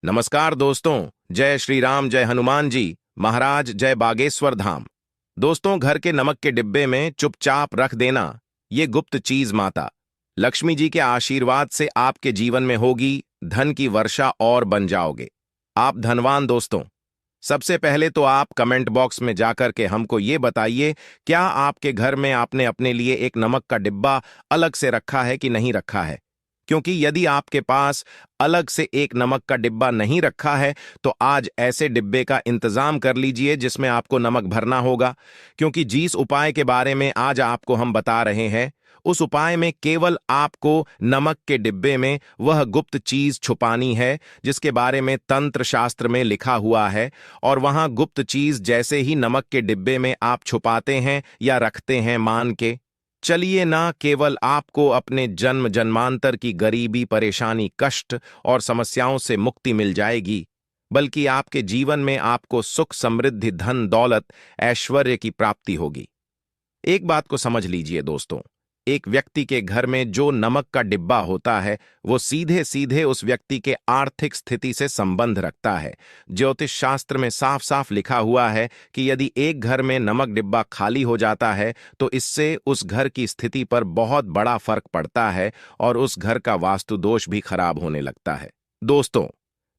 नमस्कार दोस्तों। जय श्री राम, जय हनुमान जी महाराज, जय बागेश्वर धाम। दोस्तों, घर के नमक के डिब्बे में चुपचाप रख देना ये गुप्त चीज माता लक्ष्मी जी के आशीर्वाद से आपके जीवन में होगी धन की वर्षा और बन जाओगे आप धनवान। दोस्तों, सबसे पहले तो आप कमेंट बॉक्स में जाकर के हमको ये बताइए, क्या आपके घर में आपने अपने लिए एक नमक का डिब्बा अलग से रखा है कि नहीं रखा है? क्योंकि यदि आपके पास अलग से एक नमक का डिब्बा नहीं रखा है तो आज ऐसे डिब्बे का इंतजाम कर लीजिए जिसमें आपको नमक भरना होगा। क्योंकि जिस उपाय के बारे में आज आपको हम बता रहे हैं उस उपाय में केवल आपको नमक के डिब्बे में वह गुप्त चीज छुपानी है जिसके बारे में तंत्र शास्त्र में लिखा हुआ है। और वहां गुप्त चीज जैसे ही नमक के डिब्बे में आप छुपाते हैं या रखते हैं, मान के चलिए ना केवल आपको अपने जन्म जन्मांतर की गरीबी, परेशानी, कष्ट और समस्याओं से मुक्ति मिल जाएगी, बल्कि आपके जीवन में आपको सुख, समृद्धि, धन, दौलत, ऐश्वर्य की प्राप्ति होगी। एक बात को समझ लीजिए दोस्तों, एक व्यक्ति के घर में जो नमक का डिब्बा होता है वो सीधे सीधे उस व्यक्ति के आर्थिक स्थिति से संबंध रखता है। ज्योतिष शास्त्र में साफ साफ लिखा हुआ है कि यदि एक घर में नमक डिब्बा खाली हो जाता है तो इससे उस घर की स्थिति पर बहुत बड़ा फर्क पड़ता है और उस घर का वास्तु दोष भी खराब होने लगता है। दोस्तों,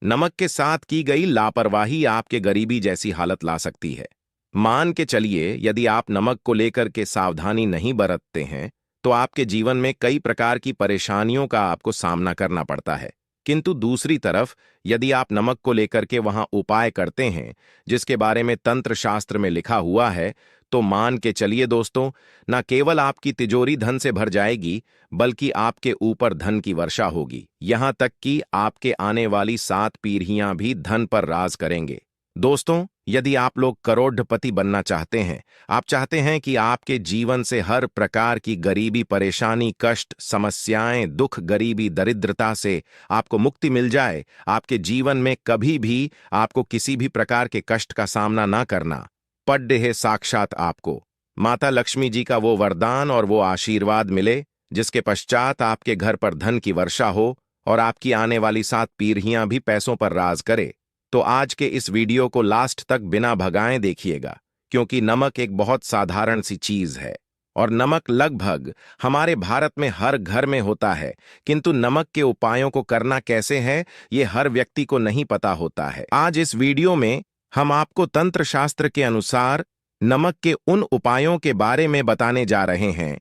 नमक के साथ की गई लापरवाही आपके गरीबी जैसी हालत ला सकती है। मान के चलिए, यदि आप नमक को लेकर के सावधानी नहीं बरतते हैं तो आपके जीवन में कई प्रकार की परेशानियों का आपको सामना करना पड़ता है। किंतु दूसरी तरफ यदि आप नमक को लेकर के वहां उपाय करते हैं जिसके बारे में तंत्र शास्त्र में लिखा हुआ है, तो मान के चलिए दोस्तों, न केवल आपकी तिजोरी धन से भर जाएगी बल्कि आपके ऊपर धन की वर्षा होगी। यहां तक कि आपके आने वाली 7 पीढ़ियां भी धन पर राज करेंगे। दोस्तों, यदि आप लोग करोड़पति बनना चाहते हैं, आप चाहते हैं कि आपके जीवन से हर प्रकार की गरीबी, परेशानी, कष्ट, समस्याएं, दुख, गरीबी, दरिद्रता से आपको मुक्ति मिल जाए, आपके जीवन में कभी भी आपको किसी भी प्रकार के कष्ट का सामना ना करना पड़े है, साक्षात आपको माता लक्ष्मी जी का वो वरदान और वो आशीर्वाद मिले जिसके पश्चात आपके घर पर धन की वर्षा हो और आपकी आने वाली 7 पीढ़ियां भी पैसों पर राज करे, तो आज के इस वीडियो को लास्ट तक बिना भगाए देखिएगा। क्योंकि नमक एक बहुत साधारण सी चीज है और नमक लगभग हमारे भारत में हर घर में होता है, किंतु नमक के उपायों को करना कैसे है ये हर व्यक्ति को नहीं पता होता है। आज इस वीडियो में हम आपको तंत्र शास्त्र के अनुसार नमक के उन उपायों के बारे में बताने जा रहे हैं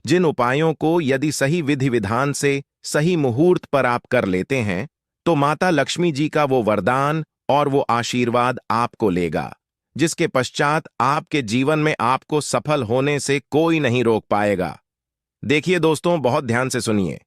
जिन उपायों को यदि सही विधि विधान से सही मुहूर्त पर आप कर लेते हैं तो माता लक्ष्मी जी का वो वरदान और वो आशीर्वाद आपको लेगा, जिसके पश्चात आपके जीवन में आपको सफल होने से कोई नहीं रोक पाएगा। देखिए दोस्तों, बहुत ध्यान से सुनिए।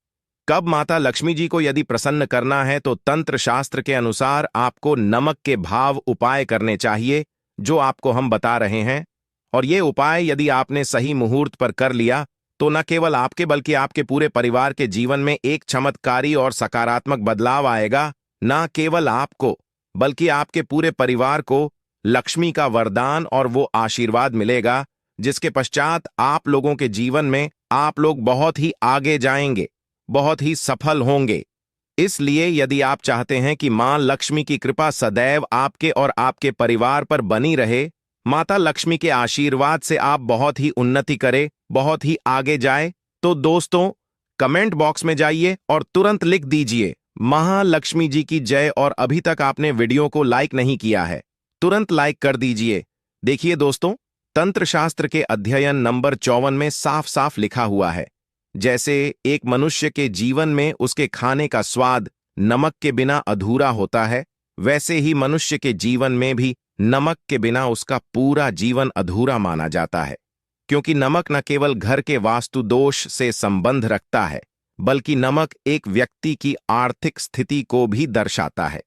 कब माता लक्ष्मी जी को यदि प्रसन्न करना है तो तंत्र शास्त्र के अनुसार आपको नमक के भाव उपाय करने चाहिए जो आपको हम बता रहे हैं। और ये उपाय यदि आपने सही मुहूर्त पर कर लिया तो न केवल आपके बल्कि आपके पूरे परिवार के जीवन में एक चमत्कारी और सकारात्मक बदलाव आएगा। न केवल आपको बल्कि आपके पूरे परिवार को लक्ष्मी का वरदान और वो आशीर्वाद मिलेगा जिसके पश्चात आप लोगों के जीवन में आप लोग बहुत ही आगे जाएंगे, बहुत ही सफल होंगे। इसलिए यदि आप चाहते हैं कि मां लक्ष्मी की कृपा सदैव आपके और आपके परिवार पर बनी रहे, माता लक्ष्मी के आशीर्वाद से आप बहुत ही उन्नति करें, बहुत ही आगे जाए, तो दोस्तों कमेंट बॉक्स में जाइए और तुरंत लिख दीजिए महालक्ष्मी जी की जय। और अभी तक आपने वीडियो को लाइक नहीं किया है, तुरंत लाइक कर दीजिए। देखिए दोस्तों, तंत्र शास्त्र के अध्ययन नंबर 54 में साफ साफ लिखा हुआ है, जैसे एक मनुष्य के जीवन में उसके खाने का स्वाद नमक के बिना अधूरा होता है, वैसे ही मनुष्य के जीवन में भी नमक के बिना उसका पूरा जीवन अधूरा माना जाता है। क्योंकि नमक न केवल घर के वास्तु दोष से संबंध रखता है बल्कि नमक एक व्यक्ति की आर्थिक स्थिति को भी दर्शाता है।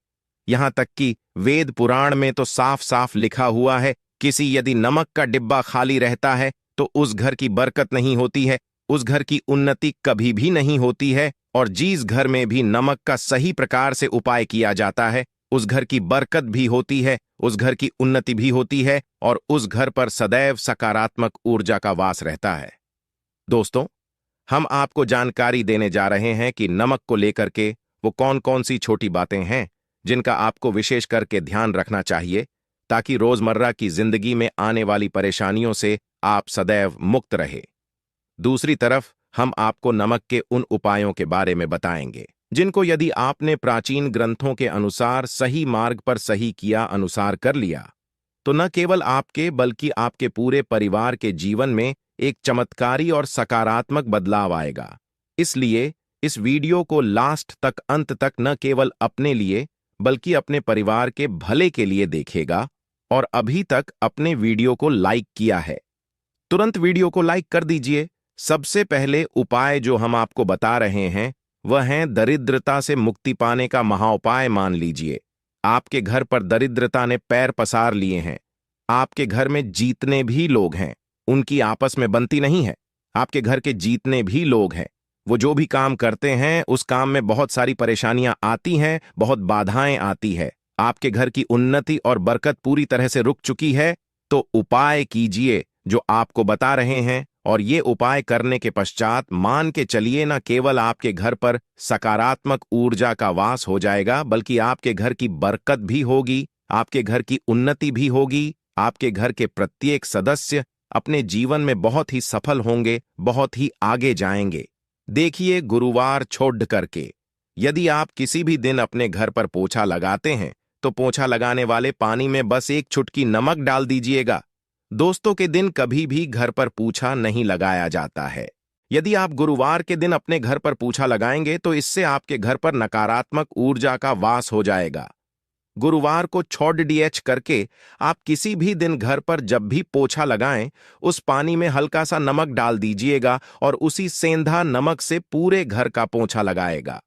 यहां तक कि वेद पुराण में तो साफ साफ लिखा हुआ है, किसी यदि नमक का डिब्बा खाली रहता है तो उस घर की बरकत नहीं होती है, उस घर की उन्नति कभी भी नहीं होती है। और जिस घर में भी नमक का सही प्रकार से उपाय किया जाता है उस घर की बरकत भी होती है, उस घर की उन्नति भी होती है और उस घर पर सदैव सकारात्मक ऊर्जा का वास रहता है। दोस्तों, हम आपको जानकारी देने जा रहे हैं कि नमक को लेकर के वो कौन कौन सी छोटी बातें हैं जिनका आपको विशेष करके ध्यान रखना चाहिए ताकि रोजमर्रा की जिंदगी में आने वाली परेशानियों से आप सदैव मुक्त रहे। दूसरी तरफ हम आपको नमक के उन उपायों के बारे में बताएंगे जिनको यदि आपने प्राचीन ग्रंथों के अनुसार सही मार्ग पर सही किया अनुसार कर लिया तो न केवल आपके बल्कि आपके पूरे परिवार के जीवन में एक चमत्कारी और सकारात्मक बदलाव आएगा। इसलिए इस वीडियो को लास्ट तक अंत तक न केवल अपने लिए बल्कि अपने परिवार के भले के लिए देखेगा। और अभी तक अपने वीडियो को लाइक किया है तुरंत वीडियो को लाइक कर दीजिए। सबसे पहले उपाय जो हम आपको बता रहे हैं वह है दरिद्रता से मुक्ति पाने का महाउपाय। मान लीजिए आपके घर पर दरिद्रता ने पैर पसार लिए हैं। आपके घर में जीतने भी लोग हैं, उनकी आपस में बनती नहीं है। आपके घर के जीतने भी लोग हैं, वो जो भी काम करते हैं उस काम में बहुत सारी परेशानियां आती हैं, बहुत बाधाएं आती है। आपके घर की उन्नति और बरकत पूरी तरह से रुक चुकी है। तो उपाय कीजिए जो आपको बता रहे हैं, और ये उपाय करने के पश्चात मान के चलिए न केवल आपके घर पर सकारात्मक ऊर्जा का वास हो जाएगा बल्कि आपके घर की बरकत भी होगी, आपके घर की उन्नति भी होगी। आपके घर के प्रत्येक सदस्य अपने जीवन में बहुत ही सफल होंगे, बहुत ही आगे जाएंगे। देखिए गुरुवार छोड़ करके यदि आप किसी भी दिन अपने घर पर पोछा लगाते हैं तो पोछा लगाने वाले पानी में बस एक चुटकी नमक डाल दीजिएगा। दोस्तों के दिन कभी भी घर पर पोछा नहीं लगाया जाता है। यदि आप गुरुवार के दिन अपने घर पर पोछा लगाएंगे तो इससे आपके घर पर नकारात्मक ऊर्जा का वास हो जाएगा। गुरुवार को छोड़ डीएच करके आप किसी भी दिन घर पर जब भी पोछा लगाएं उस पानी में हल्का सा नमक डाल दीजिएगा और उसी सेंधा नमक से पूरे घर का पोछा लगाएगा।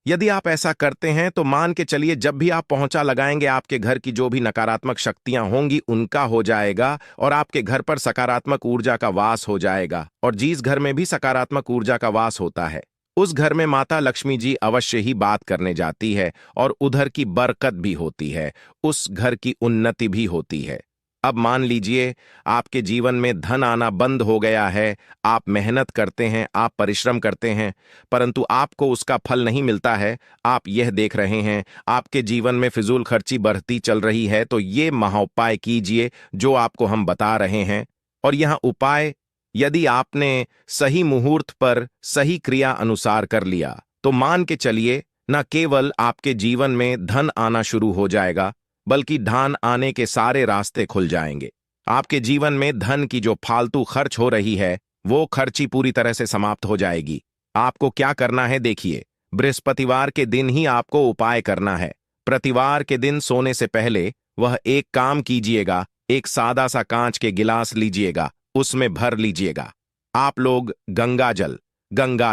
यदि आप ऐसा करते हैं तो मान के चलिए जब भी आप पोछा लगाएंगे आपके घर की जो भी नकारात्मक शक्तियां होंगी उनका हो जाएगा और आपके घर पर सकारात्मक ऊर्जा का वास हो जाएगा। और जिस घर में भी सकारात्मक ऊर्जा का वास होता है उस घर में माता लक्ष्मी जी अवश्य ही बात करने जाती है और उधर की बरकत भी होती है, उस घर की उन्नति भी होती है। अब मान लीजिए आपके जीवन में धन आना बंद हो गया है। आप मेहनत करते हैं, आप परिश्रम करते हैं, परंतु आपको उसका फल नहीं मिलता है। आप यह देख रहे हैं आपके जीवन में फिजूल खर्ची बढ़ती चल रही है। तो ये महाउपाय कीजिए जो आपको हम बता रहे हैं। और यह उपाय यदि आपने सही मुहूर्त पर सही क्रिया अनुसार कर लिया तो मान के चलिए न केवल आपके जीवन में धन आना शुरू हो जाएगा बल्कि धन आने के सारे रास्ते खुल जाएंगे। आपके जीवन में धन की जो फालतू खर्च हो रही है वो खर्ची पूरी तरह से समाप्त हो जाएगी। आपको क्या करना है देखिए, बृहस्पतिवार के दिन ही आपको उपाय करना है। प्रतिवार के दिन सोने से पहले वह एक काम कीजिएगा, एक सादा सा कांच के गिलास लीजिएगा, उसमें भर लीजिएगा। आप लोग गंगा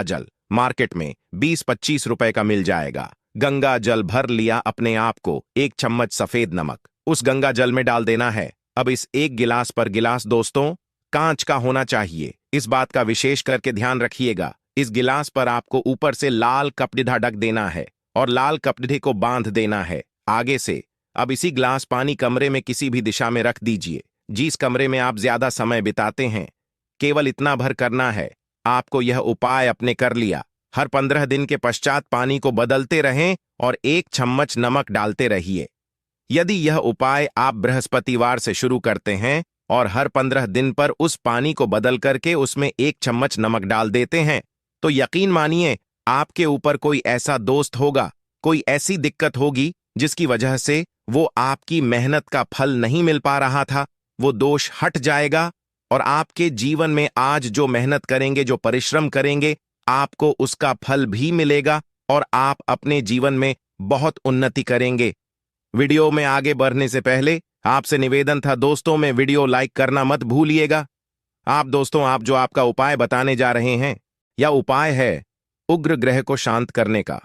जल मार्केट में 20-25 रुपए का मिल जाएगा। गंगा जल भर लिया, अपने आप को एक चम्मच सफेद नमक उस गंगा जल में डाल देना है। अब इस एक गिलास पर गिलास दोस्तों कांच का होना चाहिए, इस बात का विशेष करके ध्यान रखिएगा। इस गिलास पर आपको ऊपर से लाल कपड़िधा ढक देना है और लाल कपड़े को बांध देना है आगे से। अब इसी गिलास पानी कमरे में किसी भी दिशा में रख दीजिए, जिस कमरे में आप ज्यादा समय बिताते हैं। केवल इतना भर करना है। आपको यह उपाय अपने कर लिया। हर 15 दिन के पश्चात पानी को बदलते रहें और एक चम्मच नमक डालते रहिए। यदि यह उपाय आप बृहस्पतिवार से शुरू करते हैं और हर 15 दिन पर उस पानी को बदल करके उसमें एक चम्मच नमक डाल देते हैं तो यकीन मानिए आपके ऊपर कोई ऐसा दोस्त होगा, कोई ऐसी दिक्कत होगी जिसकी वजह से वो आपकी मेहनत का फल नहीं मिल पा रहा था, वो दोष हट जाएगा और आपके जीवन में आज जो मेहनत करेंगे, जो परिश्रम करेंगे, आपको उसका फल भी मिलेगा और आप अपने जीवन में बहुत उन्नति करेंगे। वीडियो में आगे बढ़ने से पहले आपसे निवेदन था दोस्तों, में वीडियो लाइक करना मत भूलिएगा। आप दोस्तों, आप जो आपका उपाय बताने जा रहे हैं यह उपाय है उग्र ग्रह को शांत करने का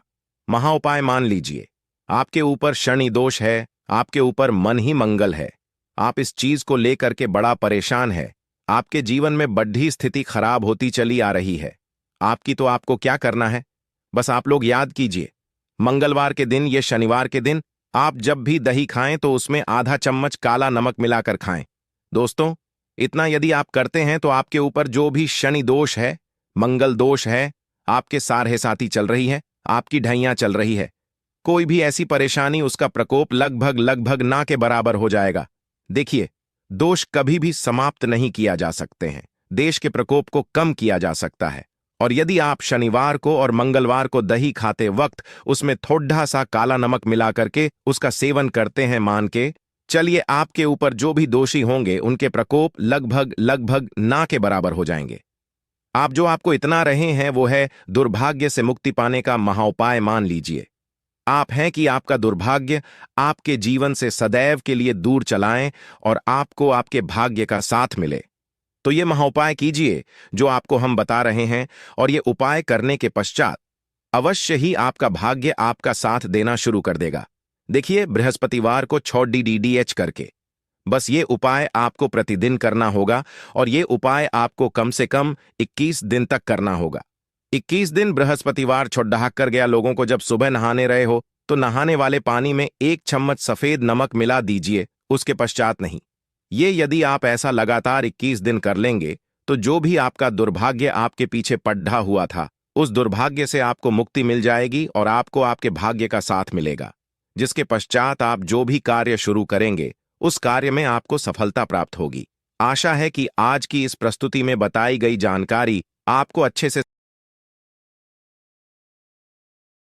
महाउपाय। मान लीजिए आपके ऊपर शनि दोष है, आपके ऊपर मन ही मंगल है, आप इस चीज को लेकर के बड़ा परेशान है, आपके जीवन में बढ़ी स्थिति खराब होती चली आ रही है आपकी। तो आपको क्या करना है, बस आप लोग याद कीजिए, मंगलवार के दिन या शनिवार के दिन आप जब भी दही खाएं तो उसमें आधा चम्मच काला नमक मिलाकर खाएं। दोस्तों, इतना यदि आप करते हैं तो आपके ऊपर जो भी शनि दोष है, मंगल दोष है, आपके सारहे साथी चल रही है, आपकी ढैया चल रही है, कोई भी ऐसी परेशानी, उसका प्रकोप लगभग लगभग ना के बराबर हो जाएगा। देखिए, दोष कभी भी समाप्त नहीं किया जा सकते हैं, देश के प्रकोप को कम किया जा सकता है। और यदि आप शनिवार को और मंगलवार को दही खाते वक्त उसमें थोड़ा सा काला नमक मिला करके उसका सेवन करते हैं, मान के चलिए आपके ऊपर जो भी दोषी होंगे उनके प्रकोप लगभग लगभग ना के बराबर हो जाएंगे। आप जो आपको इतना रहे हैं वो है दुर्भाग्य से मुक्ति पाने का महाउपाय मान लीजिए। आप हैं कि आपका दुर्भाग्य आपके जीवन से सदैव के लिए दूर चलाएं और आपको आपके भाग्य का साथ मिले। तो ये महाउपाय कीजिए जो आपको हम बता रहे हैं, और ये उपाय करने के पश्चात अवश्य ही आपका भाग्य आपका साथ देना शुरू कर देगा। देखिए, बृहस्पतिवार को 6 करके बस ये उपाय आपको प्रतिदिन करना होगा, और ये उपाय आपको कम से कम 21 दिन तक करना होगा। 21 दिन बृहस्पतिवार छोड़ कर गया लोगों को जब सुबह नहाने रहे हो तो नहाने वाले पानी में 1 चम्मच सफेद नमक मिला दीजिए, उसके पश्चात नहीं। ये यदि आप ऐसा लगातार 21 दिन कर लेंगे तो जो भी आपका दुर्भाग्य आपके पीछे पड्ढा हुआ था, उस दुर्भाग्य से आपको मुक्ति मिल जाएगी और आपको आपके भाग्य का साथ मिलेगा, जिसके पश्चात आप जो भी कार्य शुरू करेंगे उस कार्य में आपको सफलता प्राप्त होगी। आशा है कि आज की इस प्रस्तुति में बताई गई जानकारी आपको अच्छे से